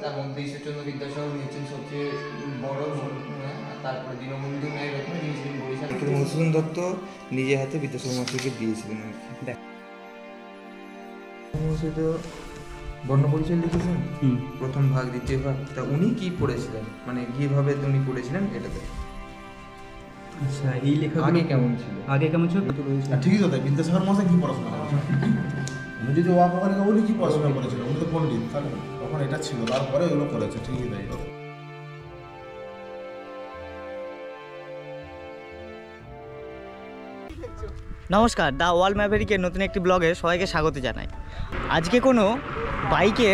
তার মধ্যে ঈশ্বরচন্দ্র বিদ্যাসাগর হচ্ছেন সবচেয়ে বড়, তারপরে দীনবন্ধু নায়ের রত্ন, যিনি ছিলেন বরিশাল। মধুসূদন দত্ত নিজে হাতে বিদ্যাসাগর মাস্টারকে দিয়েছিলেন আর কি। বর্ণ পরিচয় লিখেছেন প্রথম ভাগ, দ্বিতীয় ভাগ। তা উনি কি পড়েছিলেন, মানে কিভাবে উনি পড়েছিলেন এটাতে? আচ্ছা, এই লেখা আগে কেমন ছিল? আগে কেমন ছিল? ঠিকই কথা। বিদ্যাসাগর মশাই কি পড়াশোনা করেছেন? উনি যদি ওয়াক ওখানে উনি কি পড়াশোনা করেছিল? উনি তো পণ্ডিত, তাহলে তখন এটা ছিল, তারপরে এগুলো করেছে। ঠিকই তাই। নমস্কার, দ্য ওয়ার্ল্ড ম্যাভেরিকের নতুন একটি ব্লগে সবাইকে স্বাগত জানাই। আজকে কোনো বাইকে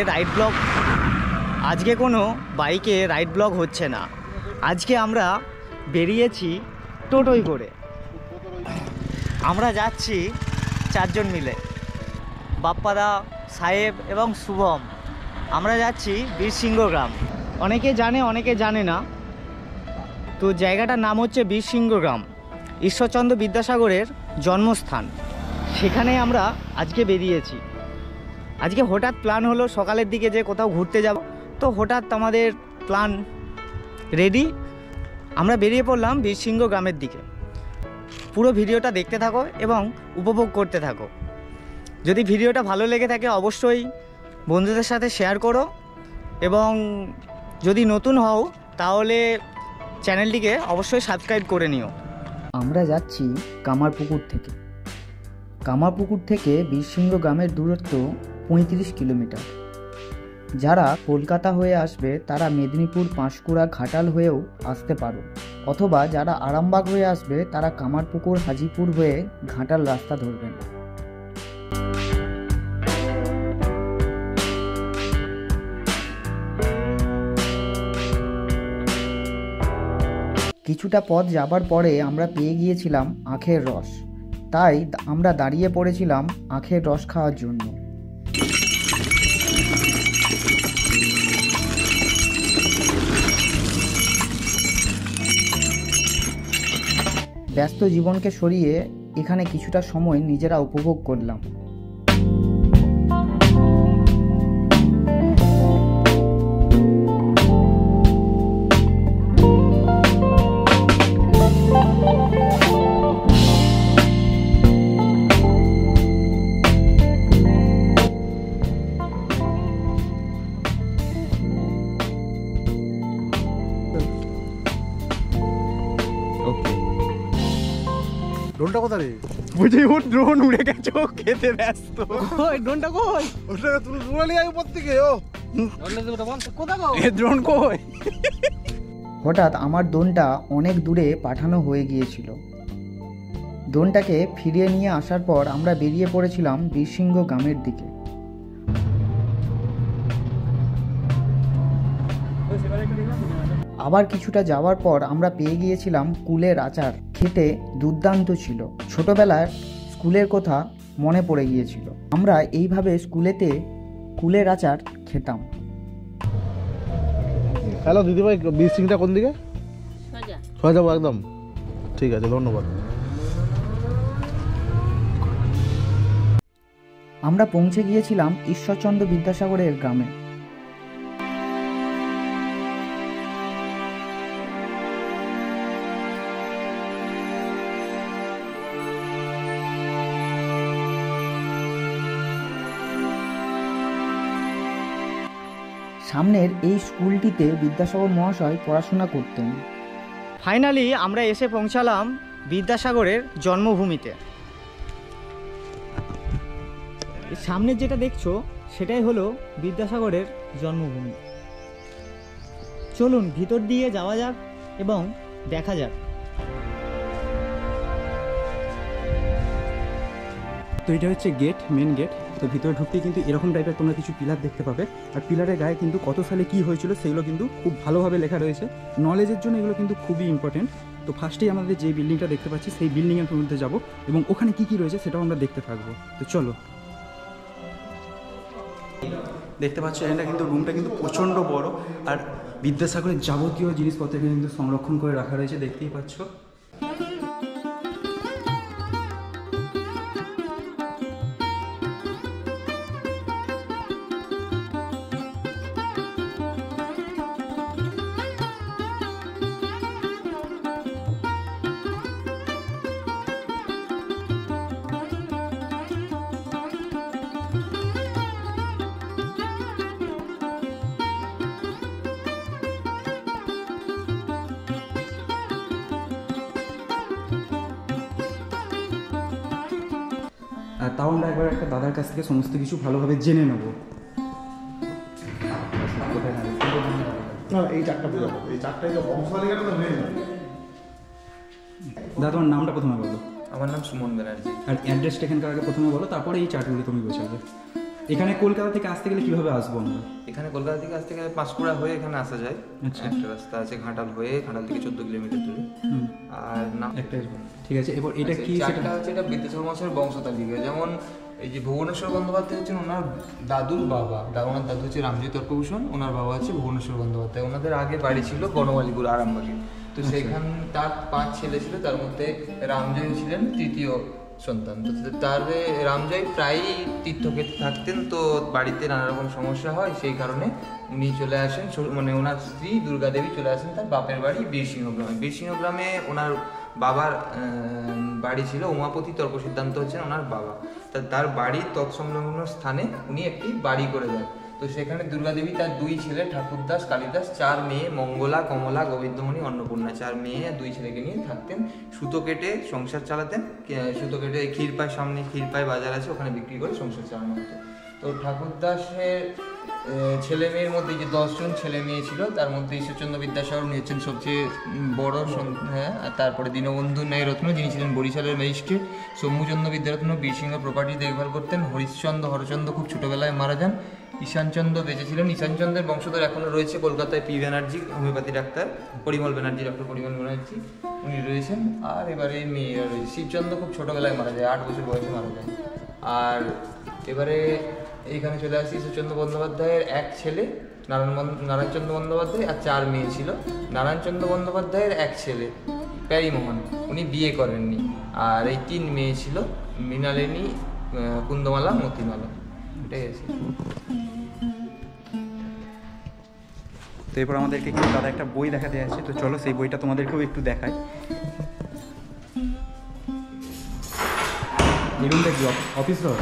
রাইড ব্লগ হচ্ছে না। আজকে আমরা বেরিয়েছি টোটোয় করে। আমরা যাচ্ছি চারজন মিলে, বাপ্পাদা, সাহেব এবং শুভম। আমরা যাচ্ছি বীরসিংহ গ্রাম। অনেকে জানে, অনেকে জানে না। তো জায়গাটার নাম হচ্ছে বীরসিংহ গ্রাম, ঈশ্বরচন্দ্র বিদ্যাসাগরের জন্মস্থান। সেখানে আমরা আজকে বেরিয়েছি। আজকে হঠাৎ প্ল্যান হলো সকালের দিকে যে কোথাও ঘুরতে যাব। তো হঠাৎ আমাদের প্ল্যান রেডি, আমরা বেরিয়ে পড়লাম বীরসিংহ গ্রামের দিকে। পুরো ভিডিওটা দেখতে থাকো এবং উপভোগ করতে থাকো। যদি ভিডিওটা ভালো লেগে থাকে অবশ্যই বন্ধুদের সাথে শেয়ার করো, এবং যদি নতুন হও তাহলে চ্যানেলটিকে অবশ্যই সাবস্ক্রাইব করে নিও। আমরা যাচ্ছি কামারপুকুর থেকে বীরসিংহ গ্রামের দূরত্ব 35 কিলোমিটার। যারা কলকাতা হয়ে আসবে তারা মেদিনীপুর, পাঁশকুড়া, ঘাটাল হয়েও আসতে পারো, অথবা যারা আরামবাগ হয়ে আসবে তারা কামারপুকুর, হাজিপুর হয়ে ঘাটাল রাস্তা ধরবেন। কিছুটা পথ যাবার পরে আমরা পেয়ে গিয়েছিলাম আখের রস, তাই আমরা দাঁড়িয়ে পড়েছিলাম আখের রস খাওয়ার জন্য। ব্যস্ত জীবনকে সরিয়ে এখানে কিছুটা সময় নিজেরা উপভোগ করলাম। ড্রোনটা কোথায় রে? বুঝি ও ড্রোন উড়ে গেছে, ও খেতে ব্যস্ত। ওই ড্রোনটা কই? ওটা তুমি উড়ালি আগে উপর থেকে। ও ড্রোন কই? হঠাৎ আমার ড্রোনটা অনেক দূরে পাঠানো হয়ে গিয়েছিল। ড্রোনটাকে ফিরিয়ে নিয়ে আসার পর আমরা বেরিয়ে পড়েছিলাম বীরসিংহ গ্রামের দিকে। আবার কিছুটা যাওয়ার পর আমরা পেয়ে গিয়েছিলাম কুলের আচার। খেতে দুর্দান্ত ছিল। ছোটবেলার স্কুলের কথা মনে পড়ে গিয়েছিল। আমরা এইভাবে স্কুলেতে কুলের আচার খেতাম। হ্যালো দিদিভাই, বীরসিংহটা কোন দিকে? সোজা যাবো একদম। ঠিক আছে, ধন্যবাদ। আমরা পৌঁছে গিয়েছিলাম ঈশ্বরচন্দ্র বিদ্যাসাগরের গ্রামে। সামনের এই স্কুলটিতে বিদ্যাসাগর মহাশয় পড়াশোনা করতেন। ফাইনালি আমরা এসে পৌঁছালাম বিদ্যাসাগরের জন্মভূমিতে। সামনের যেটা দেখছো সেটাই হলো বিদ্যাসাগরের জন্মভূমি। চলুন ভিতর দিয়ে যাওয়া যাক এবং দেখা যাক। তো এটা হচ্ছে গেট, মেন গেট। তো ভিতরে ঢুকতেই কিন্তু এরকম টাইপের তোমরা কিছু পিলার দেখতে পাবে। আর পিলারের গায়ে কিন্তু কত সালে কী হয়েছিল সেগুলো কিন্তু খুব ভালোভাবে লেখা রয়েছে। নলেজের জন্য এগুলো কিন্তু খুবই ইম্পর্টেন্ট। তো ফার্স্টেই আমাদের যে বিল্ডিংটা দেখতে পাচ্ছি সেই বিল্ডিংয়ের মধ্যে যাবো এবং ওখানে কী কী রয়েছে সেটাও আমরা দেখতে থাকবো। তো চলো। দেখতে পাচ্ছ এটা কিন্তু রুমটা কিন্তু প্রচণ্ড বড়, আর বিদ্যাসাগরের যাবতীয় জিনিসপত্র কিন্তু সংরক্ষণ করে রাখা রয়েছে, দেখতেই পাচ্ছ। আর তাও আমরা একবার একটা দাদার কাছ থেকে সমস্ত কিছু ভালোভাবে জেনে নেবো। না এই চারটা বোঝাবো, এই চারটাই তো বংশালিকাটা তো মেন। দাদা তোমার নামটা প্রথমে বলো। আমার নাম সুমন ব্যানার্জি। আর অ্যাড্রেসটা এখানকার আগে প্রথমে বলো, তারপরে এই চার্টগুলি তুমি বোঝাবে। এখানে কলকাতা থেকে আসতে গেলে কীভাবে আসবো আমরা? এখানে কলকাতা থেকে আসতে গেলে পাঁশকুড়া হয়ে এখানে আসা যায়। আচ্ছা। একটা রাস্তা আছে ঘাটাল হয়ে, ঘাটাল থেকে 14 কিলোমিটার দূরে। আর নাম একটাই, ঠিক আছে। এবার এটা কি? চারটা হচ্ছে এটা বিদ্যাসাগর মহাশয়ের বংশতালিকা। যেমন এই যে ভুবনেশ্বর বন্দ্যোপাধ্যায় হচ্ছেন ওনার দাদুর বাবা, ওনার দাদু হচ্ছে রামজি তর্কভূষণ, ওনার বাবা হচ্ছে ভুবনেশ্বর বন্দ্যোপাধ্যায়। ওনাদের আগে বাড়ি ছিল বনমালীপুর আরামবাগে। তো সেখান তার 5 ছেলে ছিল, তার মধ্যে রামজয় ছিলেন তৃতীয় সন্তান। তো তার রামজয় প্রায়ই তীর্থক্ষেত্রে থাকতেন, তো বাড়িতে নানা রকম সমস্যা হয়, সেই কারণে উনি চলে আসেন, মানে ওনার স্ত্রী দুর্গাদেবী চলে আসেন তার বাপের বাড়ি বীরসিংহ গ্রামে। বীরসিংহ গ্রামে ওনার বাবার বাড়ি ছিল, উমাপতি তর্ক সিদ্ধান্ত হচ্ছেন ওনার বাবা। তার বাড়ির তৎসংলগ্ন স্থানে উনি একটি বাড়ি করে দেন। তো সেখানে দুর্গাদেবী তার 2 ছেলে ঠাকুরদাস, কালিদাস, 4 মেয়ে মঙ্গলা, কমলা, গোবিন্দমণি, অন্নপূর্ণা, 4 মেয়ে 2 ছেলেকে নিয়ে থাকতেন। সুতো কেটে সংসার চালাতেন। সুতো কেটে ক্ষীরপাই, সামনে ক্ষীরপাই বাজার আছে, ওখানে বিক্রি করে সংসার চালানো হতো। তো ঠাকুরদাসের ছেলে মেয়ের মধ্যে যে 10 জন ছেলে মেয়ে ছিল, তার মধ্যে ঈশ্বরচন্দ্র বিদ্যাসাগর উনি হচ্ছেন সবচেয়ে বড়। হ্যাঁ, আর তারপরে দীনবন্ধু ন্যায় রত্ন যিনি ছিলেন বরিশালের ম্যাজিস্ট্রেট, শম্ভুচন্দ্র বিদ্যারত্ন বীরসিংহ প্রপার্টি দেখভাল করতেন, হরিশ্চন্দ্র হরচন্দ্র খুব ছোটোবেলায় মারা যান, ঈশানচন্দ্র বেঁচে ছিলেন। ঈশানচন্দ্রের বংশধর এখনও রয়েছে কলকাতায়, P Banerjee homeopathy doctor, Parimal Banerjee, doctor Parimal Banerjee উনি রয়েছেন। আর এবারে মেয়েরা রয়েছে। শিবচন্দ্র খুব ছোটোবেলায় মারা যায়, 8 বছর বয়সে মারা যায়। আর এবারে এইখানে চলে আসি ঈশ্বরচন্দ্র বন্দ্যোপাধ্যায়ের 1 ছেলে নারায়ণচন্দ্র বন্দ্যোপাধ্যায়, আর 4 মেয়ে ছিল। নারায়ণচন্দ্র বন্দ্যোপাধ্যায়ের 1 ছেলে প্যারিমোহন, উনি বিয়ে করেননি। আর এই 3 মেয়ে ছিল, মৃণালিনী, কুন্দমালা, মতিমালা। এটাই আছে। তো এরপর আমাদেরকে কিন্তু দাদা একটা বই দেখাতে আছে, তো চলো সেই বইটা তোমাদেরকেও একটু দেখাই। এই রুমটা কি অফিস রোড?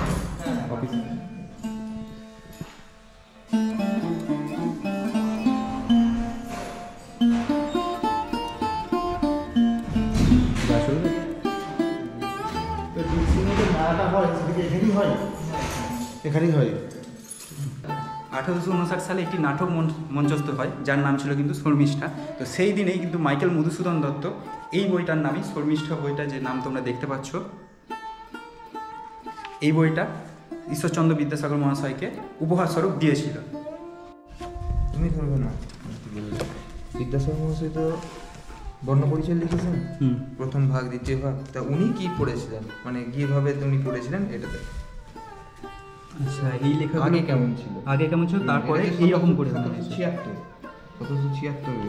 অফিস। এখানেই হয়। 1859 সালে একটি নাটক মঞ্চস্থ হয়, যার নাম ছিল কিন্তু শর্মিষ্ঠা। তো সেই দিনেই কিন্তু মাইকেল মধুসূদন দত্ত এই বইটার নামই শর্মিষ্ঠা, বইটা যে নাম তোমরা দেখতে পাচ্ছ, এই বইটা ঈশ্বরচন্দ্র বিদ্যাসাগর মহাশয়কে উপহার স্বরূপ দিয়েছিল। তুমি ধরবে না, বিদ্যাসাগর মহাশয় তো বর্ণপরিচয় লিখেছেন, প্রথম ভাগ, দ্বিতীয় ভাগ। তা উনি কি পড়েছিলেন, মানে কিভাবে উনি পড়েছিলেন এটাতে? আচ্ছা, এই লেখা আগে কেমন ছিল? আগে কেমন ছিল, তারপরে এইরকম করে 1776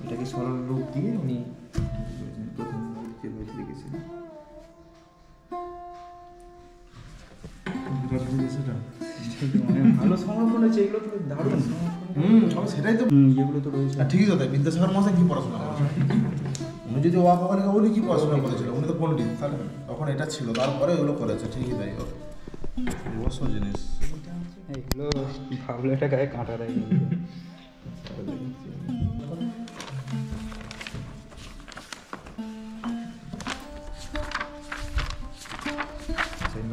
এটাকে সরল রূপ দিয়ে উনি প্রথম লিখেছিলেন। ভালো সংরক্ষণ হয়েছে, এগুলো তো দারুণ। সেটাই তো, এগুলো তো রয়েছে। ঠিকই কথা। বিদ্যাসাগর মহাশয় কি পড়াশোনা করেছেন? উনি যদি ওয়াকলিকা উনি কি পড়াশোনা করেছিল? উনি তো পণ্ডিত, তাহলে তখন এটা ছিল, তারপরে এগুলো করেছে। ঠিকই তাই, অবশ্য জিনিস এগুলো ভাবলে একটা গায়ে কাঁটা দেয়।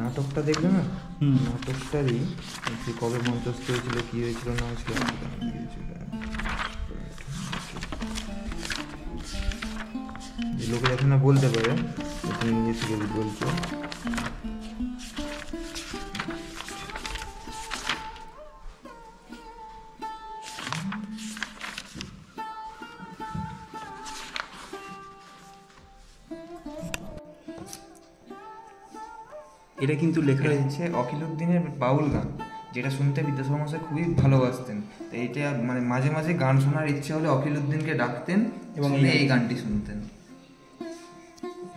নাটকটা দেখলে না, নাটকটারই যে কবে মঞ্চস্থ হয়েছিল, কি হয়েছিল না হয়েছিল, লোকে এখন না বলতে পারে, তুমি নিজে থেকে বলছো। এটা কিন্তু লেখা হচ্ছে অখিলউদ্দিনের বাউল গান, যেটা শুনতে বিদ্যাসাগর মহাশয় খুবই ভালোবাসতেন। তো এইটা মানে মাঝে মাঝে গান শোনার ইচ্ছে হলে অখিলউদ্দিনকে ডাকতেন এবং এই গানটি শুনতেন।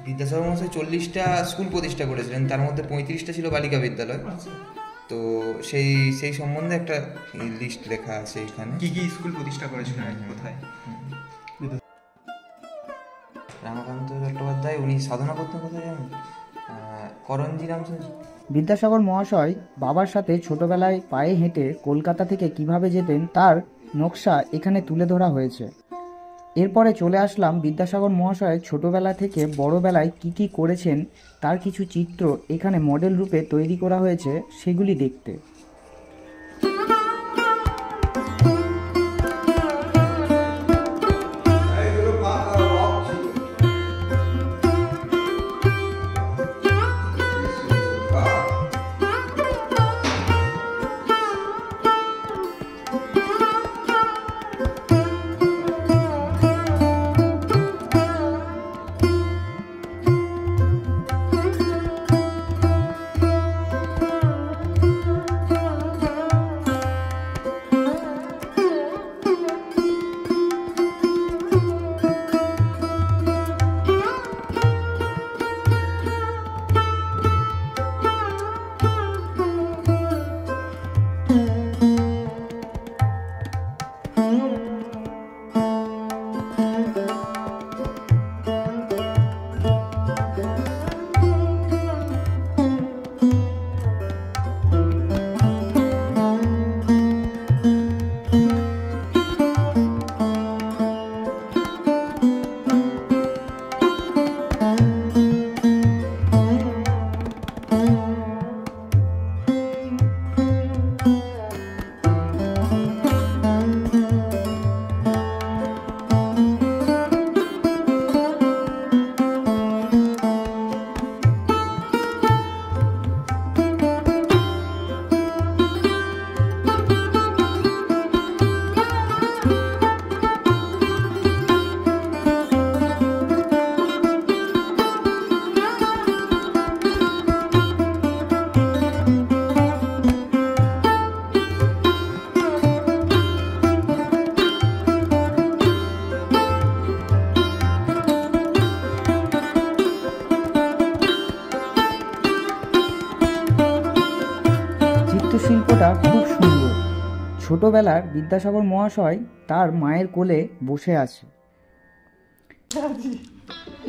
বিদ্যাসাগর মহাশয় 40টা স্কুল প্রতিষ্ঠা করেছিলেন, তার মধ্যে 35টা ছিল বালিকা বিদ্যালয়। তো সেই সম্বন্ধে একটা লিস্ট লেখা আছে এখানে, কি কি স্কুল প্রতিষ্ঠা করেছিলেন, কোথায়। রামাকান্ত চট্টোপাধ্যায় উনি সাধনা করতেন কোথায় জানেন? করঞ্জি রামচন্দ্র। বিদ্যাসাগর মহাশয় বাবার সাথে ছোটবেলায় পায়ে হেঁটে কলকাতা থেকে কিভাবে যেতেন তার নকশা এখানে তুলে ধরা হয়েছে। এরপরে চলে আসলাম বিদ্যাসাগর মহাশয় ছোটবেলা থেকে বড়বেলায় কি কি করেছেন তার কিছু চিত্র এখানে মডেল রূপে তৈরি করা হয়েছে সেগুলি দেখতে। চিত্রশিল্পটা খুব সুন্দর। ছোটবেলার বিদ্যাসাগর মহাশয় তার মায়ের কোলে বসে আছে।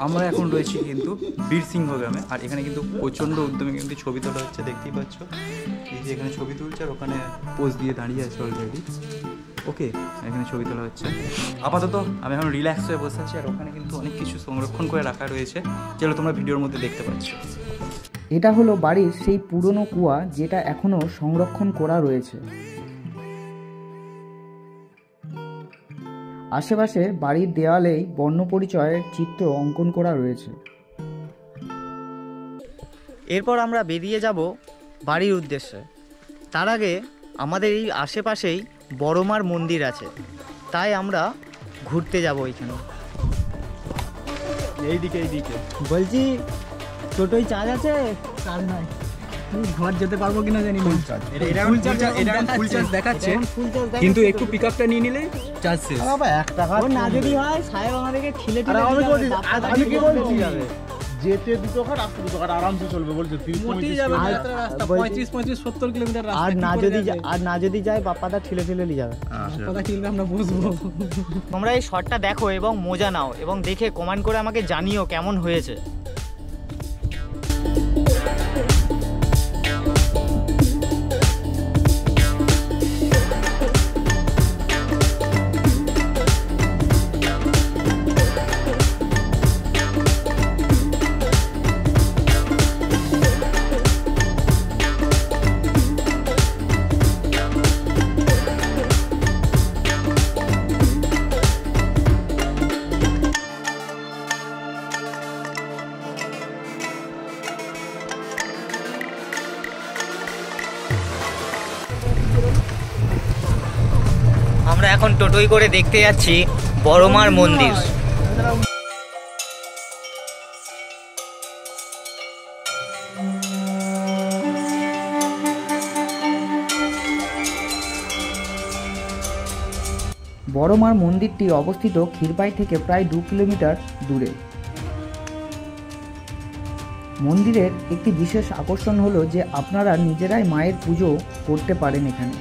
আমরা এখন রয়েছি কিন্তু বীরসিংহ গ্রামে, আর এখানে কিন্তু প্রচণ্ড উদ্যমে কিন্তু ছবি তোলা হচ্ছে, দেখতেই পাচ্ছ। এই যে এখানে ছবি তুলছে আর ওখানে পোজ দিয়ে দাঁড়িয়ে আছে অলরেডি। ওকে, এখানে ছবি তোলা হচ্ছে। আপাতত আমি এখন রিল্যাক্স হয়ে বসে আছি, আর ওখানে কিন্তু অনেক কিছু সংরক্ষণ করে রাখা রয়েছে, যেগুলো তোমরা ভিডিওর মধ্যে দেখতে পাচ্ছ। এটা হলো বাড়ির সেই পুরনো কুয়া যেটা এখনো সংরক্ষণ করা রয়েছে। আশেপাশে বাড়ির দেওয়ালেই বর্ণপরিচয়ের চিত্র অঙ্কন করা রয়েছে। এরপর আমরা বেরিয়ে যাব বাড়ির উদ্দেশ্যে। তার আগে আমাদের এই আশেপাশেই বড়মার মন্দির আছে, তাই আমরা ঘুরতে যাব ওইখানে। এইদিকে বলছি টোটোয় চার্জ আছে? চার্জ নাই, ঘর যেতে পারবো কিনা জানি না। ফুল চার্জ দেখাচ্ছে, কিন্তু একটু পিক আপটা নিয়ে নিলে চার্জ শেষ। না যদি হয় সাহেব আমাদেরকে ঠেলে আমি কি বলছি যেতে 2 টাকা আসতে 2 টাকা আরামসে চলবে বলছে 35-70 কিলোমিটার রাস্তা। আর না যদি যায় বাপ্পাদা ঠেলে নিয়ে যাবে। বাপ্পাদা কিনবে আমরা বসবো। তোমরা এই শটটা দেখো এবং মজা নাও, এবং দেখে কমেন্ট করে আমাকে জানিও কেমন হয়েছে। আমরা এখন টোটোই করে দেখতে যাচ্ছি বড়মার মন্দির। বড়মার মন্দিরটি অবস্থিত ক্ষীরপাই থেকে প্রায় 2 কিলোমিটার দূরে। মন্দিরের একটি বিশেষ আকর্ষণ হলো যে আপনারা নিজেরাই মায়ের পুজো করতে পারেন এখানে।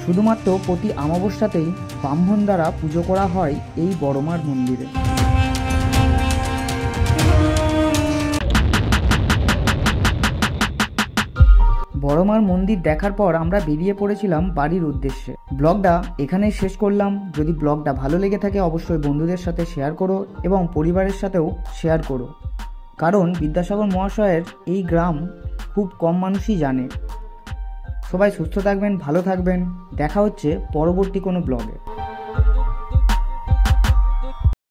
শুধুমাত্র প্রতি অমাবস্যাতেই ব্রাহ্মণ দ্বারা পুজো করা হয় এই বড়মার মন্দিরে। বড় বড়মার মন্দির দেখার পর আমরা বেরিয়ে পড়েছিলাম বাড়ির উদ্দেশ্যে। ব্লগটা এখানেই শেষ করলাম। যদি ব্লগটা ভালো লেগে থাকে অবশ্যই বন্ধুদের সাথে শেয়ার করো এবং পরিবারের সাথেও শেয়ার করো, কারণ বিদ্যাসাগর মহাশয়ের এই গ্রাম খুব কম মানুষই জানে। সবাই সুস্থ থাকবেন, ভালো থাকবেন। দেখা হচ্ছে পরবর্তী কোনো ব্লগে।